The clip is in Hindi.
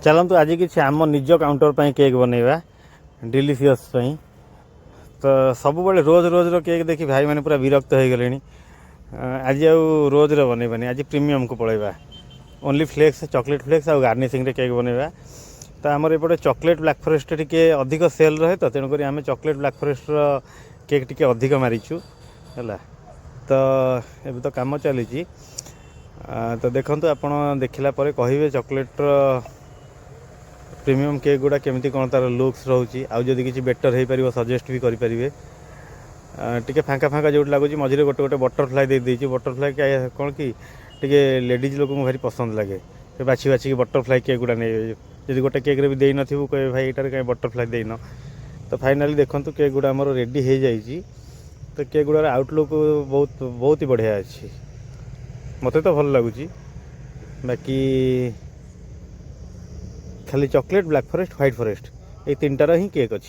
चलतु आज कि आम निज काउंटर पर केक बनइबा डिलीशियस तो सब बड़े रोज रोज केक देखी भाई मैंने पूरा विरक्त हो गले। आज रोज बनइबानी आज प्रीमियम को पलैबा ओनली फ्लेक्स चॉकलेट फ्लेक्स और गार्निशिंग रे केक बनइबा। तो आमर एपटे चॉकलेट ब्लैक फॉरेस्ट टी अधिक सेल रहे तो तेणुक आम chocolate black forest cake T अधिक मारीचु है। तो ये तो कम चली तो देखो आप देखला कहे चॉकलेट प्रीमियम केक गुड़ा केमी कौन तार लुक्स रोचे आदि किसी बेटर हो पार सजेस्ट भी करेंगे। टी फाँका फाँका जो लगुच मझे गोटे गोटे बटरफ्लाई दे देती बटरफ्लाई कौन कि टी लेडीज लोक भारी पसंद लगे बाछी बाछी बटरफ्लाई केक गुड़ा नहीं जब गोटे केक भी दे नथिबु कहे भाई यार कहीं बटरफ्लाई देन। तो फाइनाली देखो केक गुड़ा आमर रेडी हो जाइए। तो केक गुड़ार आउटलुक बहुत बहुत ही बढ़िया अच्छी मत तो भल लगुच। बाकी खाली chocolate black forest white forest ये तीन टार ही केक अच्छे।